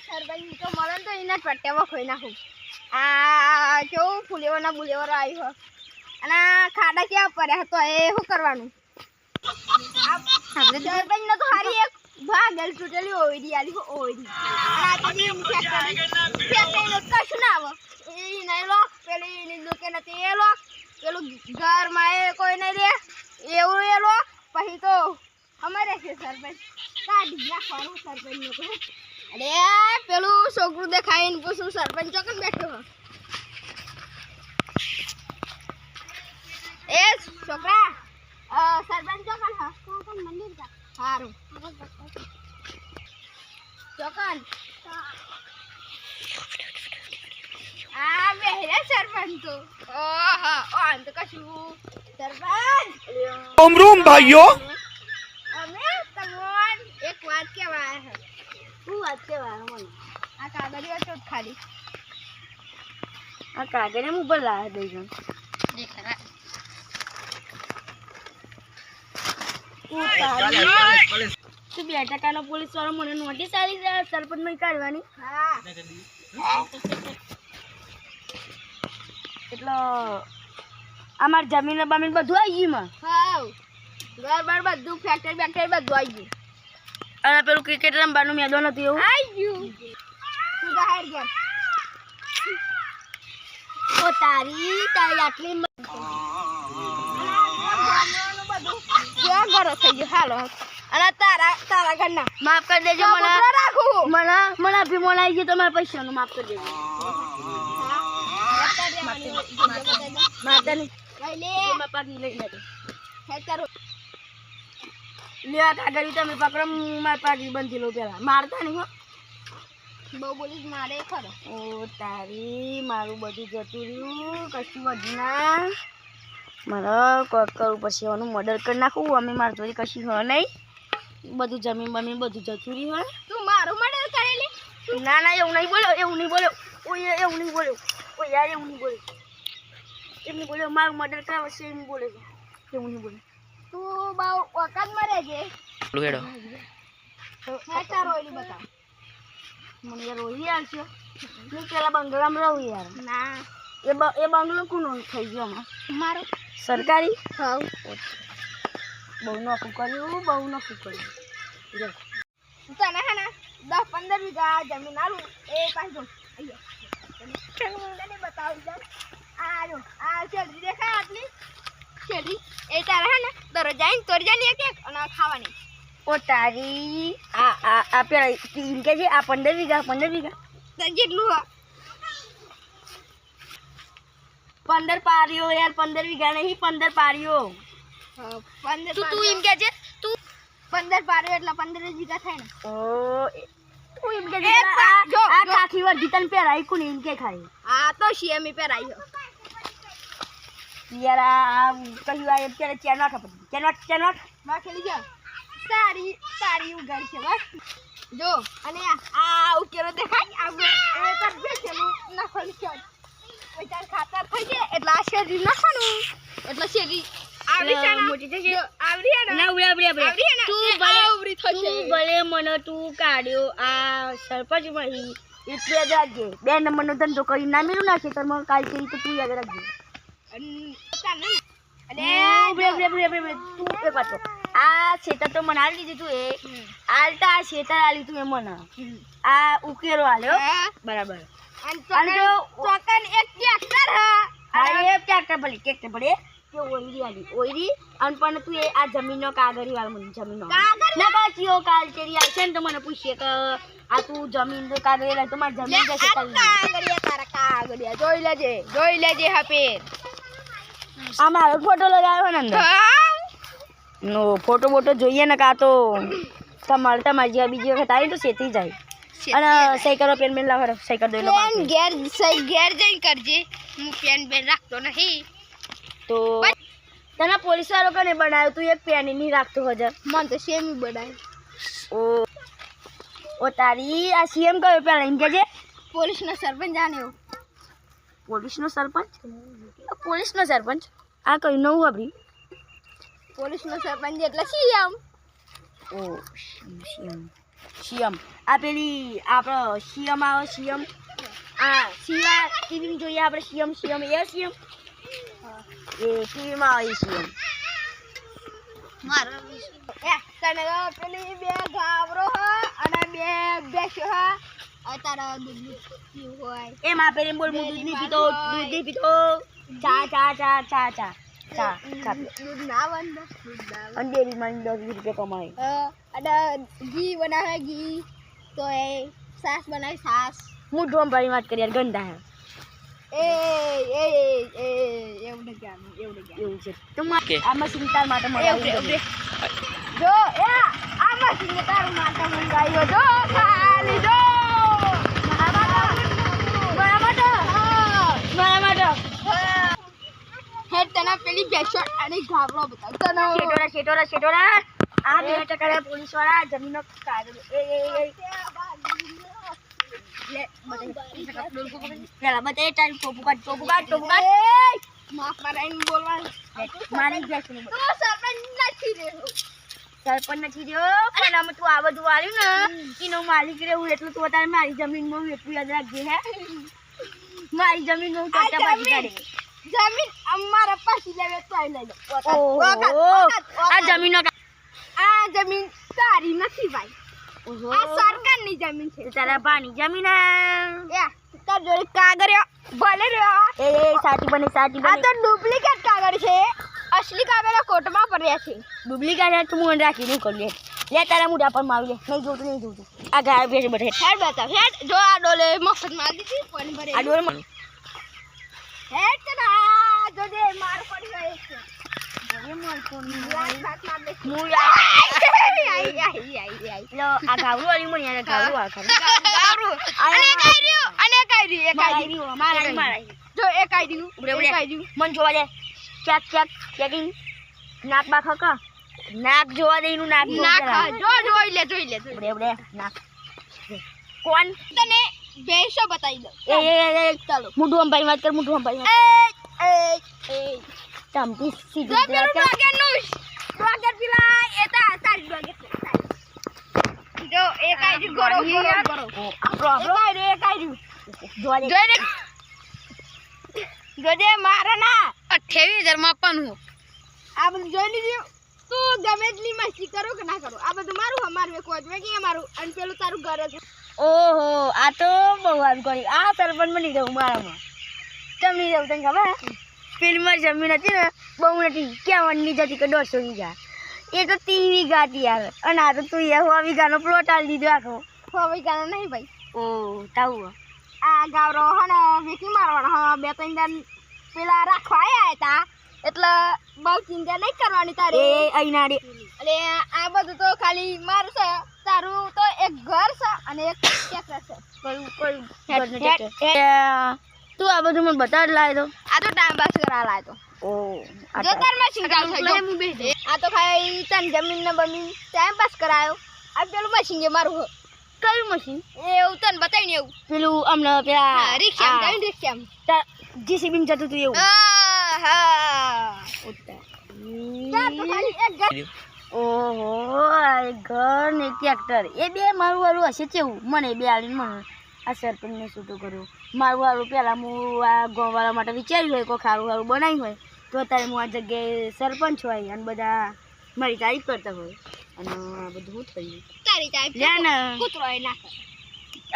સરપંચ તો મળે તો એના પટ્ટામાં ખોઈ નાખું. આ કેવું ફૂલેવાના બુલેવાળા આવ્યો અને ખાડા કેવા પડ્યા તો એ શું કરવાનું? સરપંચ ને તો હારી એક ભાગેલ તૂટેલી ઓયડી આલી ઓયડી અને આ તો કશું ના આવે એ નહીં લોક પેલી લોકે નથી એ લોક પેલું ઘરમાં એ કોઈ નહીં રે એવું એ લોક પછી તો અમારે છે સરપંચ કાઢી નાખવાનું સરપંચ નું કહું. અરે પેલું છોકરું દેખાઈને પૂછું સરપંચ ચોકન બેઠો એ છોકરા સરપંચ ચોકન ચોકન મંદિર કા સારું ચોકન આ બેહરે સરપંચ તો ઓહો આમ તો કશું સરપંચ ओम रूम भाइयों અમે તમોન એક વાત કહેવા હે. શું વાત કહેવા મને? આ કાગળિયો તો ખાલી આ કાગળ એમ ઉપર લાવે દેજો દેખરા તું 2% પોલીસ વાળો મને નોટિસ આવી જાય સરપંચ માં કાઢવાની. હા એટલે અમાર જમીન બમીન બધું આવી ગયું માં. હા ઘર બાર બધું ફેક્ટરી બેક્ટરી બધું આવી ગયું અને પેલું ક્રિકેટ રમવાનું મેદાન હતું એવું આવી ગયું. તું બહાર ગયા ઓ તારી આટલી ક્યાં ઘરો થઈ ગયો હાલો અને તારા ઘરના માફ કરી દેજો મને રાખું મને અભિમાન આવી ગયો તો મારા પૈસાનું માફ કરી દેજો. માતાની મારા પાકી લઈ લેજો લેવા કાગળ તમે પકડો મારા પાકી બંધી લો પેલા મારતા નહીં હો બહુ બોલીશ મારે ખરો. ઓ તારી મારું બધું જતું રહ્યું કશું વધુ ના મારે કોક કરવું પછી એનું મર્ડર કરી નાખવું અમે મારી જોડી કશું હોય નહીં બધું જમીન બમીન બધું જતું રહ્યું હોય. તું મારું મર્ડર કરેલી? ના ના એવું નહીં બોલ્યો એવું નહીં બોલ્યો ઓય એવું નહીં બોલ્યો ઓ યાર એવું નહીં બોલ્યો એમ નહીં બોલ્યો મારું મર્ડર કરાવે છે એમ બોલે છે એવું નહીં બોલ્યો. તું બહુ વખત મરે છે તારો ઓલી બતાવ મને યાર રોહી આવશે હું પેલા બંગલામાં રહું યાર. ના એ બંગલો કોનો થઈ ગયો આમાં મારો સરકારી હા બહુ નોખું કર્યું બહુ નોખું કર્યું. તને હે ને 10-15 વીઘા જમીન આલું એ પાછો અહીંયા બતાવી દે આ જો આ શેરડી દેખાય આટલી શેરડી એ તારે હે ને દરરોજ જઈને તોડી જાય એક એક અને ખાવાની. ઓ તારી આ પેલા એમ કે છે આ 15 વીઘા તને જેટલું હા 15 પારીઓ યાર 15 વીઘા નહીં 15 પારીઓ 15 તું એમ કે છે તું 15 પાડ્યો એટલે 15 વીઘા થાય ને. ઓ તું એમ કે છે આ કાખી વર જીતન પેરાઈ કોણ એમ કે ખાય આ તો સીએમઈ પેરાઈ યાર આ કહ્યું આ અત્યારે ચેનટ ચેનટ વાખેલી છે સારી ઉગાડી છે બસ જો અને આ ઉકેલો દેખાય આ એ તો બેચેલું નાખવાનું છે પૈસા ખાતર થઈ જાય એટલે આ શેરડી નાખવાનું એટલે શેરડી આવડી છે ને મોટી થઈ ગઈ આવડી છે ને ના આવડી તું આવડી થશે તું ભલે મને તું કાઢ્યો આ સરપંચ મહી એટલે યાદ રાખજે 2 નંબરનો ધંધો કરી ના મેલું ના ખેતરમાં કાલ કરી તો તું યાદ રાખજે. તું એ પાછો આ ખેતર તો મને આલી દીધું તું એ આલતા આ ખેતર આલી તું એ મને આ ઉકેરો આલ્યો બરાબર અને જો ચોકન એક ટ્રેક્ટર હા એ ટ્રેક્ટર ભલે કે ઓયરી આલી ઓયરી અને પણ તું એ આ જમીનનો કાગળી વાળ મને જમીનનો ના કાચીઓ કાલ ચેરી આવશે ને તો મને પૂછીએ કે આ તું જમીન તો કાગળી લાય તો મારી જમીન જશે કાગળિયા તારા કાગળિયા જોઈ લેજે હપેર આ મારો ફોટો લગાવ્યો ને અંદર નો ફોટો બોટો જોઈએ ને કા તો તમારી જ્યાં બીજી વખત આવી તો સેતી જાય અને સહી કરો પેન બેન લાવો સહી કરી દો ઘેર જઈને કરજે હું પેન બેન રાખતો નહીં તો તને પોલીસ વાળો કને બનાવ્યો તું એક પેન નહીં રાખતો હજાર મને તો સેમી બનાય ઓ તારી આ સીએમ કયો પેલા એમ કે છે પોલીસનો સરપંચ જાણે પોલીસનો સરપંચ આ કયું નવું વાપરી પોલીસનો સરપંચ એટલે સીએમ ઓ સીએમ સીએમ આ પેલી આપણો સીએમ આવે સીએમ આ સીવા ટીવી જોઈએ આપણે સીએમ સીએમ એ સીએમ એ ટીવીમાં આવે સીએમ મારો એ તને પેલી બે ગાવરો હ અને બે બેસો હ તારા દૂધ પીવું હોય એમાં પેલી બોલ હું દૂધ નહીં પીતો ચા ચા ચા ચા ચા ચા ચા દૂધ ના બંધ દૂધ ના અંધેરીમાં 10 રૂપિયા કમાય અને ઘી બનાવે ઘી તો એ સાસ બનાવે સાસ હું ઢોંભારી વાત કરી યાર ગંદા હે એવું નહીં એવું છે તો આમાં ચિંતા માટે મળે જો આમાં તારું માતા મંગાવ્યો જો ખાલી જો હેડ તને પેલી બેસો અને ગાબડો બતાવ તને શેટોરા આ બે ટકા પોલીસ વાળા જમીનો કાઢો લે બતાય તારી ટોપુ કાઢ માફ કરાઈને બોલવાનું મારી જાય છે તો સરપંચ નથી રહ્યો સરપંચ નથી રહ્યો પણ આમ તું આ બધું આવ્યું ને એનો માલિક રહેવું એટલું તું અત્યારે મારી જમીનમાં હું એટલું યાદ રાખજે હે મારી જમીનમાં હું ચર્ચા બાજી કાઢી જમીન અમારા પાછી લેવે તો લઈ લો આ જમીનો આ જમીન તારી નથી ભાઈ આ સરકારની જમીન છે તારા પાણી જમીન તાર જોડે કાગળિયો ભલે રહ્યો એ સાચી આ તો ડુપ્લિકેટ કાગળ છે અસલી કાગળ કોર્ટમાં પડ્યા છે ડુપ્લિકેટ તું મને રાખી નહીં કરી લે તારા મોઢા પર મારું લે નહીં જોતું આ ગાય બેસે બધે હેડ બતાવ હેડ જો આ ડોલે મફત માં દીધી પણ ભરે આ ડોલે મને હેડ તના જો દે માર પડી ગઈ છે ભરે માર કોણ લાખ માર દે આઈ લો આ ગાવરું વાળી મને યાર ગાવરું આ ખરી ગાવરું અને કઈ રહ્યું મારા જો એ કઈ રહ્યું મન જોવા દે ચેકિંગ નાક બાક હકા નાક જોવા દે એનું નાક જોઈ લે ઉડે નાક કોણ તને બેસો બતાવી દો એ ચાલો મુઢું અંબાઈ વાત કર મુઢું અંબાઈ એ તમતી સીધી જો પેલું ડોગર પેલા એતા તારી ડોગર જો એ કઈ રહ્યું ગરો જોજે મારા ના 28,000 માં આપવાનું આ બધું જોઈ લીધું તું ગમે એટલી મસ્તી કરો કે ના કરો આ બધું મારું અમારું એક વાત કે અમારું અને પેલું તારું ઘર હતું ઓહો આ તો બહુ સારું કરી આ સરપંચ બની ગયું મારામાં તમને જવું તને ખબર ફિલ્મમાં જમીન હતી ને બહુ નથી ક્યાં વનની જતી કે 150 વીઘા એ તો 30 વીઘા હતી યાર અને આ તો તું 100 વીઘાનો પ્લોટ આલી દીધો આખો 100 વીઘાનો નહીં ભાઈ ઓ તાવું આ ગાવરો હને વેકી મારવાનો હા 2-3 દાન પેલા રાખવા આયા હતા એટલે બહુ ચિંતા નહીં કરવાની તારે એ અહીંના એટલે આ બધું તો ખાલી મારું છે તારું તો એક ઘર છે અને એક ટ્રેક્ટર છે તું આ બધું મને બતાડ લાય તો આ તો ટાઈમ પાસ કરા લાય તો ઓ જો તાર માં સિંગાલ થઈ આ તો ખાલી તન જમીન ને બમીન ટાઈમ પાસ કરાયો આ પેલું મશીન જે મારું કયું મશીન એવું તને બતાવીને એવું પેલું અમને પેલા રિક્ષા જીસીબી જતું તું એવું ઓહો ઘર ને ટ્રેક્ટર એ બે મારું વાળું હશે કેવું મને બે આવીને મને આ સરપંચને છૂટું કર્યું મારું વાળું પહેલાં હું આ ગોવાળા માટે વિચાર્યું હોય કોઈ ખારું ખારું બનાવ્યું હોય તો અત્યારે હું આ જગ્યાએ સરપંચ હોય અને બધા મારી તારીફ કરતા હોય અને આ બધું શું થયું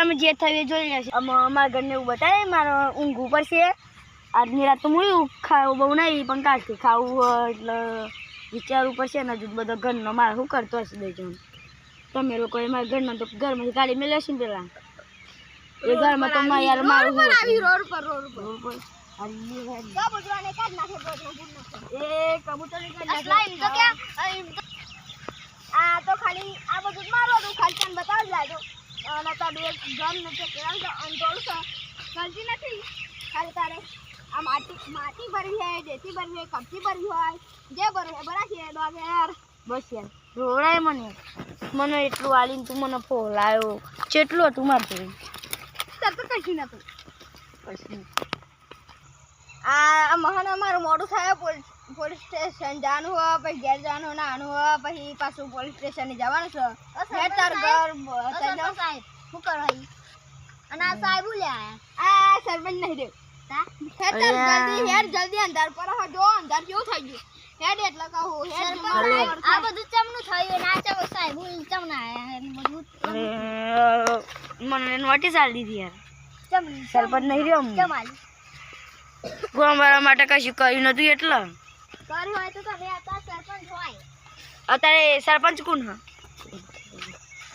અમે જે થયું એ જોઈ રહ્યા છીએ અમારા ઘરને એવું બતાવે મારે ઊંઘ ઉપર છે આજની રાત તો મળ્યું ખાવું બહુ નહીં પણ કાલથી ખાવું હોય એટલે વિચારવું પડશે ને હજુ બધો ઘરનો મારે શું કરતો હશે બે જણ તમે લોકો મારા ઘરમાં તો ઘરમાંથી ગાડી મેં લેશે ને પેલા એ ઘરમાં તો યાર મારું રોડ પર આ તો ખાલી આ બધું મારું હતું ખાલી તને બતાવી લાગ્યો અને તારું એક ઘર નથી અંતોળ છે ગલતી નથી ખાલી તારે આ માટી ભરવી હોય દેતી ભરવી હોય કપચી ભરવી હોય જે ભરવી હોય બરાબર છે ડોગર બસ યાર રોડાય મને એટલું આલીને તું મને ફોલાયો કેટલું હતું મારતું તાર તો કશું નતું આ મહાન અમારું મોડું થાય પોલીસ સ્ટેશન જવાનું હોય પછી ઘેર જવાનું નાનું હોય પછી પાછું પોલીસ સ્ટેશન જવાનું છે તાર ઘર સાહેબ શું કરો અને આ સાહેબ લે આ સરપંચ નહીં દે જલ્દી અંધાર પર જો અંધાર કેવું થઈ ગયું હેડ એટલે કહું આ બધું ચમનું થયું ના ચમ સાહેબ ચમ ના મને નોટિસ આલી દીધી યાર સરપંચ નહીં રહ્યો ગોમ વાળા માટે કશું કર્યું નતું એટલે કર્યું હોય તો તમે સરપંચ હોય અત્યારે સરપંચ કોણ હા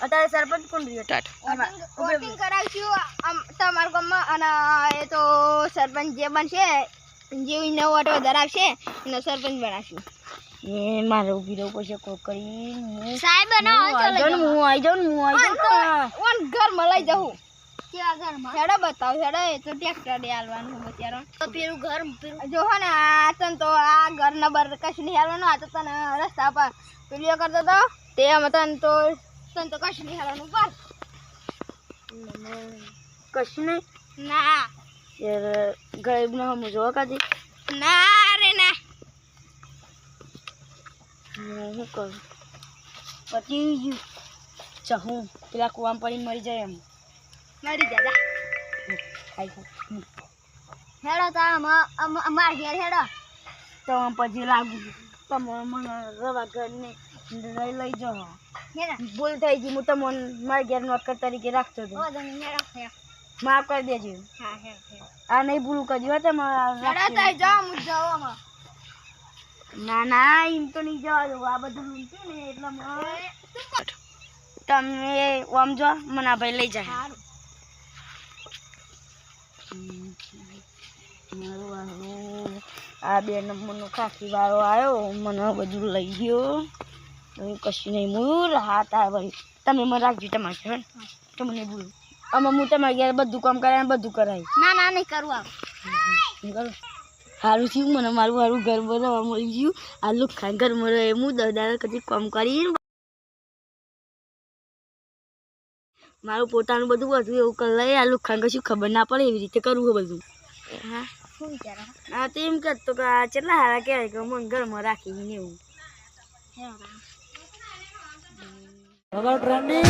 અત્યારે સરપંચ કોણ રહ્યો વોટિંગ કરાવશું તમારા ગામમાં અને એ તો સરપંચ જે બનશે જે નવો વોટ વધારે આવશે એને સરપંચ બનાવશું એ મારે ઉભી રહું પછી કોક કરી સાહેબ હું આવી જાઉં ઘરમાં લઈ જાઉં કેવા ઘરમાં હેડા બતાવ હેડા એ તો ટ્રેક્ટર દે હાલવાનું બચારો તો પેલું ઘર જો હે ને આ તને તો આ ઘર નંબર કશું નહીં હાલવાનું આ તો તને રસ્તા પર પેલીઓ કરતો તો તે તને તો કશું નહીં હાલવાનું બસ કશું નહીં ના યાર ગરીબ ને હમ જોવા કાઢી ના રે ના હું કરું પતી ગયું ચાહું પેલા કુવામાં પડી મરી જાય એમ મરી જા હેડો તો અમાર ઘેર હેડો તો આમ પછી લાગુ તમે મને રવા ઘરને લઈ જાઓ ભૂલ થઈ ગઈ હું તમને મારા ઘેર નોકર તરીકે રાખતો હતો માફ કરી દેજો આ નહીં ભૂલ કર્યું હતું ના ના એમ તો નહીં જવા દઉં આ બધું લૂંટ્યું ને એટલે તમે આમ જો મને ભાઈ લઈ જાય આ 2 નંબરનો ખાખી વાળો આવ્યો મને બધું લઈ ગયો કશું નહીં હું હાથ આવે તમે મને રાખજો તમારે હે તો મને બોલો આમાં હું તમારે ઘેર બધું કામ કરાય બધું કરાય ના નહીં કરવું કરું સારું થયું મને મારું ઘર બનાવવા મળી ગયું આ લુખ્ખા ઘરમાં રહે હું દાદા કદી કામ કરીને મારું પોતાનું બધું એવું કરી લઈએ આ લુખ્ખા કશું ખબર ના પડે એવી રીતે કરવું બધું હા શું વિચારો હા તો એમ કરતો કે આ કેટલા સારા કહેવાય કે મને ઘરમાં રાખીને એવું Trending.